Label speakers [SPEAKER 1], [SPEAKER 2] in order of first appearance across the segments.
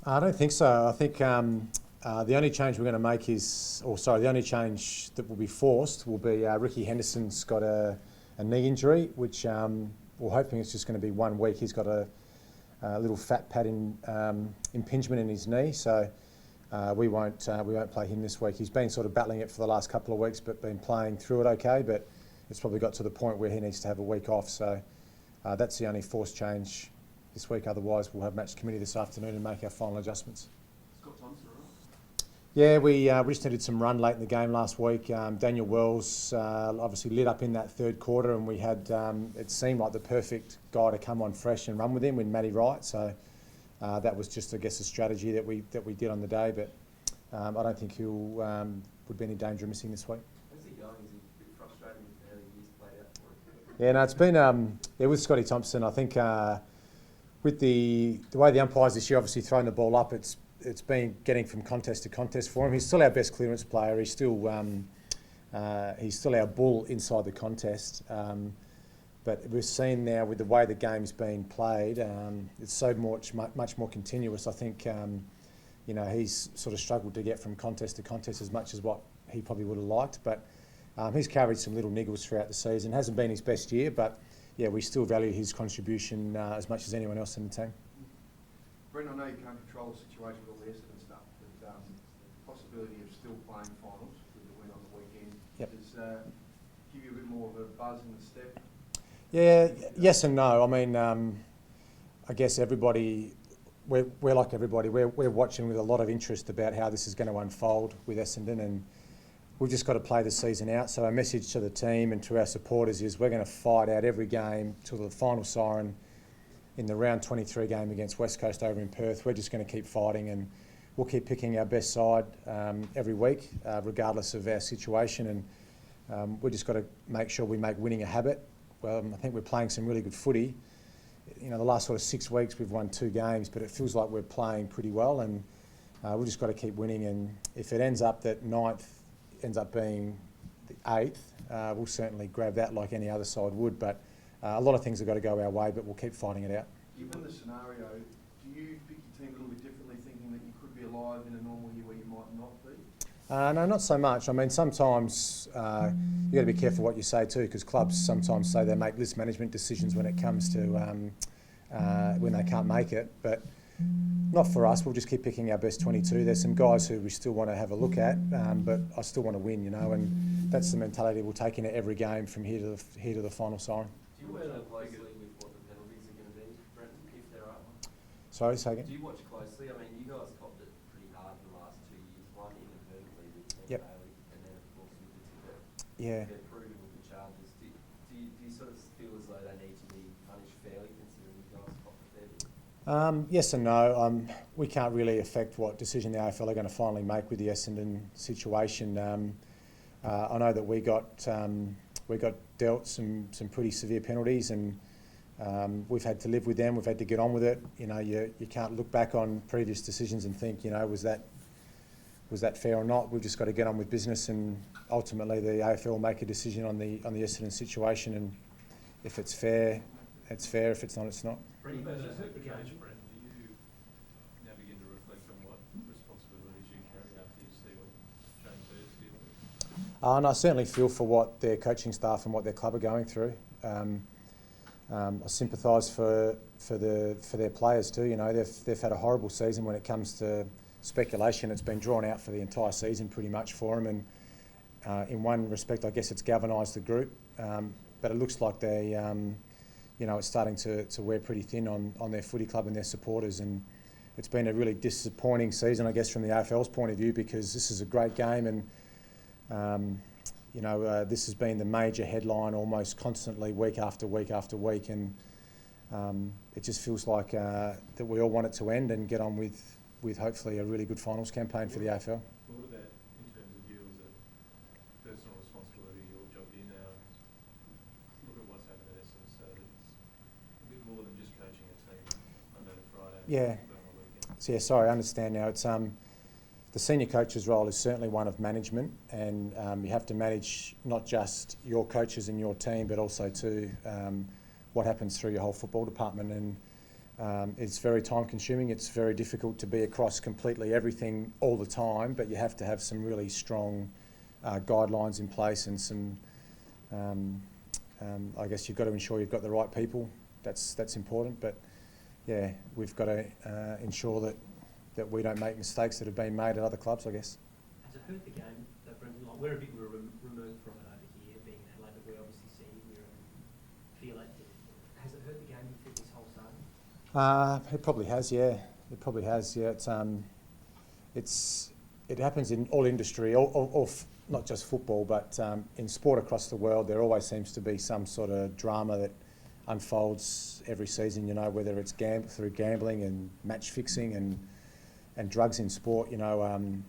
[SPEAKER 1] I don't think so. I think the only change we're going to make the only change that will be forced will be Ricky Henderson's got a knee injury, which we're hoping it's just going to be 1 week. He's got a little fat pad impingement in his knee, so we won't play him this week. He's been sort of battling it for the last couple of weeks, but been playing through it okay. But it's probably got to the point where he needs to have a week off. So that's the only forced change this week. Otherwise, we'll have match committee this afternoon and make our final adjustments.
[SPEAKER 2] Scott Thompson, right?
[SPEAKER 1] Yeah, we just needed some run late in the game last week. Daniel Wells obviously lit up in that third quarter, and we had it seemed like the perfect guy to come on fresh and run with him with Matty Wright. So that was just, I guess, a strategy that we did on the day. But I don't think he'll would be any danger of missing this week.
[SPEAKER 2] How's he going? Is he a bit frustrating with how the years played out for him?
[SPEAKER 1] Yeah, no, it's been with Scotty Thompson. I think with the way the umpires this year obviously throwing the ball up, it's been getting from contest to contest for him. He's still our best clearance player. He's still our bull inside the contest. But we've seen now with the way the game's being played, it's so much more continuous. I think he's sort of struggled to get from contest to contest as much as what he probably would have liked. But he's carried some little niggles throughout the season. Hasn't been his best year, but yeah, we still value his contribution as much as anyone else in the team.
[SPEAKER 3] Brenton, I know you can't control the situation with all the Essendon stuff, but possibility of still playing finals with the win on the weekend.
[SPEAKER 1] Yep.
[SPEAKER 3] Does give you a bit more of a buzz in the step?
[SPEAKER 1] Yeah, yes and no. I mean, I guess we're like everybody. We're watching with a lot of interest about how this is going to unfold with Essendon, and we've just got to play the season out. So our message to the team and to our supporters is we're going to fight out every game till the final siren in the round 23 game against West Coast over in Perth. We're just going to keep fighting, and we'll keep picking our best side every week, regardless of our situation. And we just got to make sure we make winning a habit. Well, I think we're playing some really good footy. You know, the last sort of 6 weeks we've won 2 games, but it feels like we're playing pretty well, and we've just got to keep winning. And if it ends up that 9th ends up being the 8th, we'll certainly grab that like any other side would. But a lot of things have got to go our way, but we'll keep fighting it out.
[SPEAKER 3] Given the scenario, do you pick your team a little bit differently, thinking that you could be alive in a normal year where you might not be?
[SPEAKER 1] No, not so much. I mean, sometimes you've got to be careful what you say too, because clubs sometimes say they make list management decisions when it comes to when they can't make it. But not for us. We'll just keep picking our best 22. There's some guys who we still want to have a look at, but I still want to win, and that's the mentality we'll take into every game from here to the final siren.
[SPEAKER 2] Do you watch closely with what the penalties are going to be, Brenton, if there are one?
[SPEAKER 1] Sorry, say again?
[SPEAKER 2] Do you watch closely? I mean, you guys copped it pretty hard in the last 2 years. One inadvertently with Ken Bailey, and then of course with the ticket.
[SPEAKER 1] Yeah.
[SPEAKER 2] They're proven with the charges. Do you sort of feel as though they need to be punished fairly, considering you guys copped a fair bit?
[SPEAKER 1] Yes and no. We can't really affect what decision the AFL are going to finally make with the Essendon situation. I know that we got dealt some pretty severe penalties, and we've had to live with them. We've had to get on with it. You can't look back on previous decisions and think, was that fair or not? We've just got to get on with business, and ultimately the AFL will make a decision on the Essendon situation, and if it's fair, it's fair. If it's not, it's not.
[SPEAKER 4] Brenton, do you now begin to reflect on what responsibilities you carry after you see what James Bird's dealing with?
[SPEAKER 1] And I certainly feel for what their coaching staff and what their club are going through. I sympathise for their players too. They've had a horrible season when it comes to speculation. It's been drawn out for the entire season pretty much for them, and in one respect, I guess it's galvanised the group. But it looks like they, it's starting to wear pretty thin on their footy club and their supporters, and it's been a really disappointing season, I guess, from the AFL's point of view, because this is a great game, and this has been the major headline almost constantly, week after week after week, and it just feels like that we all want it to end and get on with hopefully a really good finals campaign for the AFL.
[SPEAKER 4] What about in terms of you as a personal responsibility, your job here now? Look at what's happened at Essendon, so it's a bit more than just coaching a team Monday to Friday.
[SPEAKER 1] Yeah. So, yeah, sorry, I understand now. It's the senior coach's role is certainly one of management, and you have to manage not just your coaches and your team, but also what happens through your whole football department. And It's very time consuming. It's very difficult to be across completely everything all the time, but you have to have some really strong guidelines in place and some, I guess you've got to ensure you've got the right people. That's important, but yeah, we've got to ensure that we don't make mistakes that have been made at other clubs, I guess.
[SPEAKER 5] Has it hurt the game, though, Brenton? Like, we're a bit removed from it over here, being in Adelaide, but we're obviously seeing, feel it. Has it hurt the game, you think, this whole saga?
[SPEAKER 1] It probably has, yeah. It probably has, yeah. It happens in all industry, not just football, but in sport across the world. There always seems to be some sort of drama that unfolds every season. You know, whether it's through gambling and match fixing and drugs in sport. You know,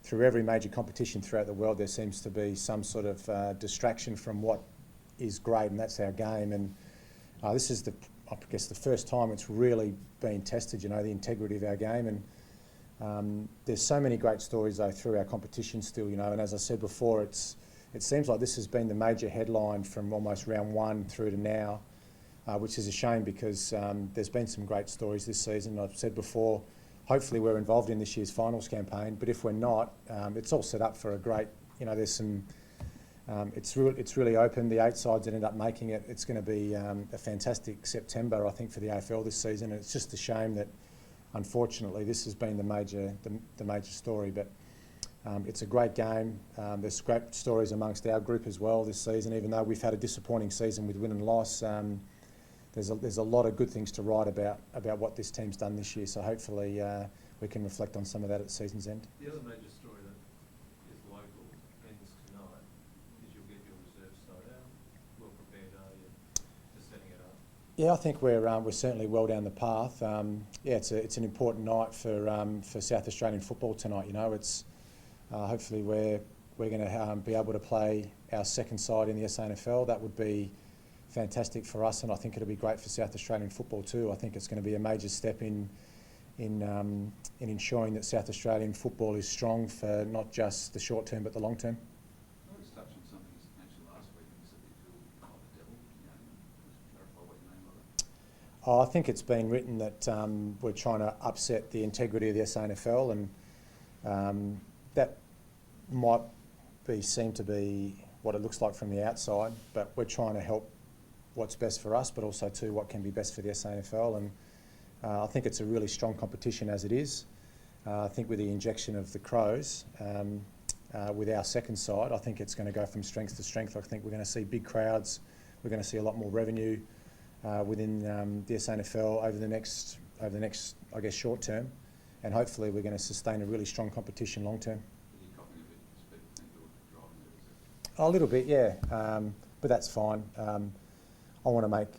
[SPEAKER 1] through every major competition throughout the world, there seems to be some sort of distraction from what is great, and that's our game. And this is I guess the first time it's really been tested. You know, the integrity of our game. And there's so many great stories though through our competition still, you know, and as I said before, it seems like this has been the major headline from almost round one through to now, which is a shame because there's been some great stories this season. I've said before, hopefully we're involved in this year's finals campaign, but if we're not, it's all set up for a great, you know, there's some, it's really open. The 8 sides that end up making it, it's going to be a fantastic September, I think, for the AFL this season, and it's just a shame that unfortunately, this has been the major story, but it's a great game. There's great stories amongst our group as well this season, even though we've had a disappointing season with win and loss. There's a lot of good things to write about what this team's done this year, so hopefully we can reflect on some of that at the season's end.
[SPEAKER 4] The other major story that is local ends tonight is you'll get your reserve side out. Well prepared, are you, for setting it up?
[SPEAKER 1] Yeah, I think we're certainly well down the path. Yeah, it's an important night for South Australian football tonight. You know, it's hopefully we're going to be able to play our second side in the SANFL. That would be fantastic for us, and I think it'll be great for South Australian football too. I think it's going to be a major step in ensuring that South Australian football is strong for not just the short term but the long term.
[SPEAKER 6] I was touching something you mentioned last week when you said you feel like the devil. Just clarify what you mean by that.
[SPEAKER 1] I think it's been written that we're trying to upset the integrity of the SANFL, and that might seem to be what it looks like from the outside, but we're trying to help what's best for us, but also too what can be best for the SANFL. And I think it's a really strong competition as it is. I think with the injection of the Crows, with our second side, I think it's going to go from strength to strength. I think we're going to see big crowds. We're going to see a lot more revenue within the SANFL over the next, I guess, short term, and hopefully we're going to sustain a really strong competition long term.
[SPEAKER 6] Are you copying a bit because people think you're driving it?
[SPEAKER 1] A little bit, yeah, but that's fine. I want to make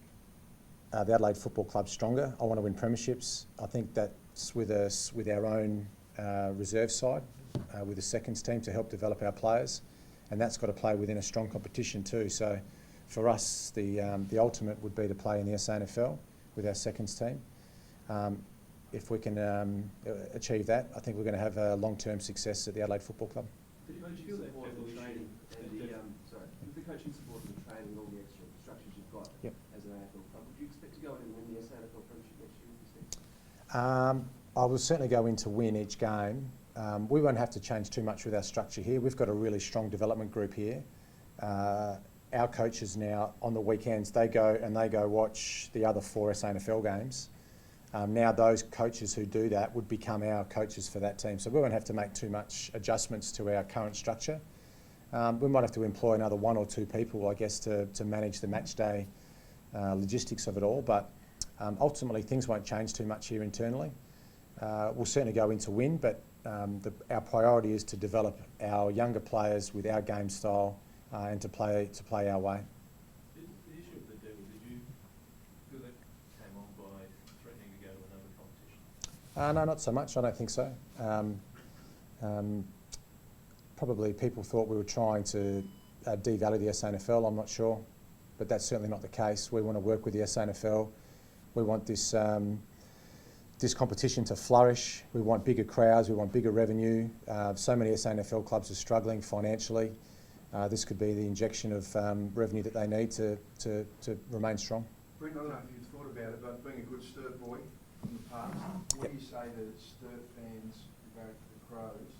[SPEAKER 1] the Adelaide Football Club stronger. I want to win premierships. I think that's with us, with our own reserve side, with the seconds team to help develop our players, and that's got to play within a strong competition too. So for us, the ultimate would be to play in the SANFL with our seconds team. If we can achieve that, I think we're going to have a long-term success at the Adelaide Football Club.
[SPEAKER 2] Did you feel that level training and with the coaching support and the training and all the extra structures you've got as an AFL club, would you expect to go in and win the SANFL premiership next year, you think?
[SPEAKER 1] I will certainly go in to win each game. We won't have to change too much with our structure here. We've got a really strong development group here. Our coaches now, on the weekends, they go watch the other 4 SANFL games. Now those coaches who do that would become our coaches for that team. So we won't have to make too much adjustments to our current structure. We might have to employ another 1 or 2 people, I guess, to manage the match day logistics of it all. But ultimately, things won't change too much here internally. We'll certainly go in to win, but our priority is to develop our younger players with our game style and to play our way.
[SPEAKER 4] The issue of the devil, did you feel that came on by threatening to go to another competition?
[SPEAKER 1] No, not so much. I don't think so. Probably people thought we were trying to devalue the SANFL. I'm not sure, but that's certainly not the case. We want to work with the SANFL. We want this competition to flourish. We want bigger crowds. We want bigger revenue. So many SANFL clubs are struggling financially. This could be the injection of revenue that they need to remain strong.
[SPEAKER 3] Brenton, I don't know if you've thought about it, but being a good Sturt boy from the past, what do you say to Sturt fans regarding the Crows?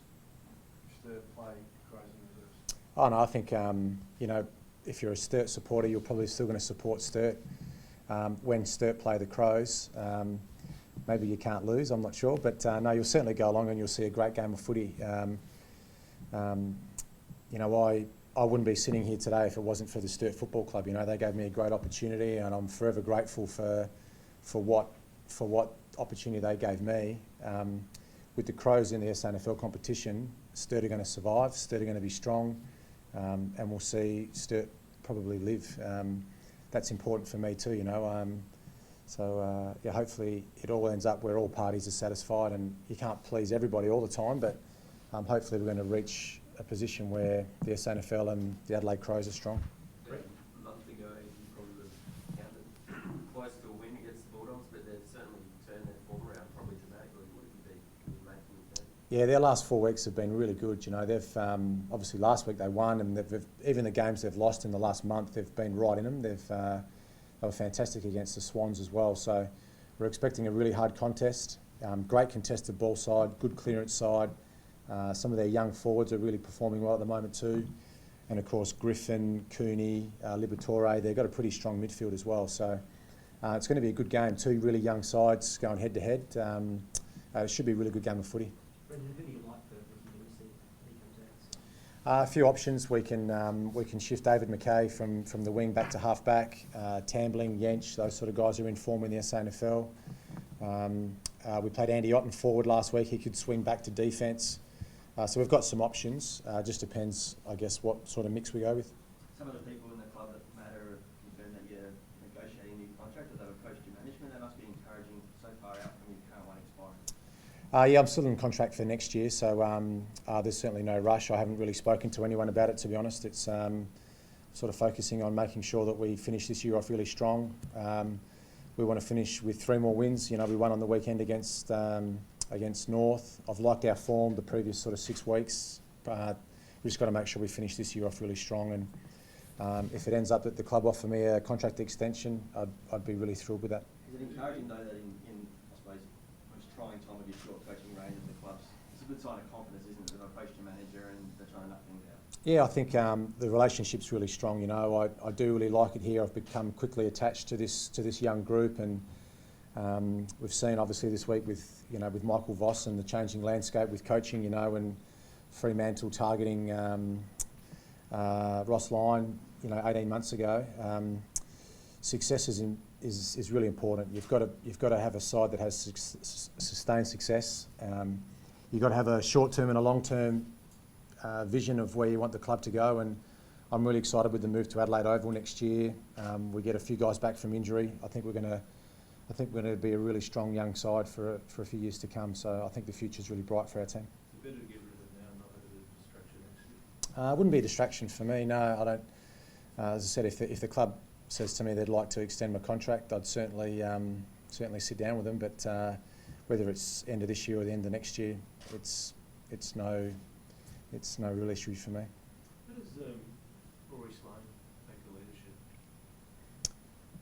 [SPEAKER 3] Sturt play Crows in the reserves?
[SPEAKER 1] Oh no, I think you know, if you're a Sturt supporter, you're probably still going to support Sturt when Sturt play the Crows. Maybe you can't lose, I'm not sure, but no, you'll certainly go along and you'll see a great game of footy. You know, I wouldn't be sitting here today if it wasn't for the Sturt Football Club. You know, they gave me a great opportunity, and I'm forever grateful for what opportunity they gave me. With the Crows in the SANFL competition, Sturt are going to survive. Sturt are going to be strong, and we'll see Sturt probably live. That's important for me too. You know, so yeah, hopefully it all ends up where all parties are satisfied, and you can't please everybody all the time, but hopefully we're going to reach a position where the SANFL and the Adelaide Crows are strong.
[SPEAKER 2] A month ago, you probably would have counted close to a win against the Bulldogs, but they've certainly turned their form around probably today. What would you be making of that?
[SPEAKER 1] Yeah, their last 4 weeks have been really good. You know, they've obviously last week they won, and even the games they've lost in the last month, they've been right in them. They were fantastic against the Swans as well. So we're expecting a really hard contest. Great contested ball side, good clearance side. Some of their young forwards are really performing well at the moment too. And of course Griffin, Cooney, Liberatore, they've got a pretty strong midfield as well. So it's going to be a good game. Two really young sides going head to head. It should be a really good game of footy.
[SPEAKER 5] Brendan, who do you like for Ricky when he comes out?
[SPEAKER 1] A few options. We can shift David McKay from the wing back to half back. Tambling, Yench, those sort of guys are in form in the SANFL. We played Andy Otten forward last week. He could swing back to defence. So we've got some options. Just depends, I guess, what sort of mix we go with.
[SPEAKER 7] Some of the people in the club that matter are concerned that you're negotiating a new contract, or they've approached your management. That must be encouraging so far out from your current one expiring.
[SPEAKER 1] Yeah, I'm still in contract for next year, so there's certainly no rush. I haven't really spoken to anyone about it, to be honest. It's sort of focusing on making sure that we finish this year off really strong. We want to finish with 3 more wins. You know, we won on the weekend against North. I've liked our form the previous sort of 6 weeks. We've just got to make sure we finish this year off really strong. And if it ends up that the club offer me a contract extension, I'd be really thrilled with that.
[SPEAKER 7] Is it encouraging though that in I suppose, most trying time of your short coaching reign at the clubs, it's a good sign of confidence, isn't it? They've approached your manager and they're trying to knock things out.
[SPEAKER 1] Yeah, I think the relationship's really strong. You know, I do really like it here. I've become quickly attached to this young group, and we've seen obviously this week with Michael Voss and the changing landscape with coaching. You know, and Fremantle targeting Ross Lyon. 18 months ago. Success is really important. You've got to have a side that has sustained success. You've got to have a short-term and a long-term vision of where you want the club to go, and I'm really excited with the move to Adelaide Oval next year. We get a few guys back from injury. I think we're going to be a really strong young side for a few years to come. So I think the future's really bright for our team.
[SPEAKER 4] It's better to get rid of it now, not let it be a distraction next year.
[SPEAKER 1] It wouldn't be a distraction for me. No, I don't. As I said, if the club says to me they'd like to extend my contract, I'd certainly sit down with them. But whether it's end of this year or the end of next year, it's no real issue for me.
[SPEAKER 4] How does Rory Sloane take the leadership?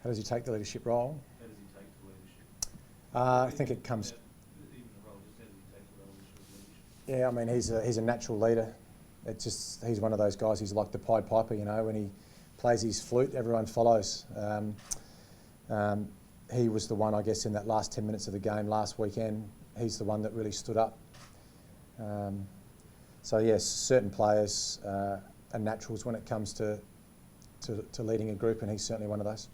[SPEAKER 1] How does he take the leadership role?
[SPEAKER 4] How does he take the leadership?
[SPEAKER 1] I think it comes.
[SPEAKER 4] Even the role, just how does he take the role of leadership?
[SPEAKER 1] Yeah, I mean he's a natural leader. He's one of those guys. He's like the Pied Piper, you know. When he plays his flute, everyone follows. He was the one, I guess, in that last 10 minutes of the game last weekend. He's the one that really stood up. So yes, certain players are naturals when it comes to leading a group, and he's certainly one of those.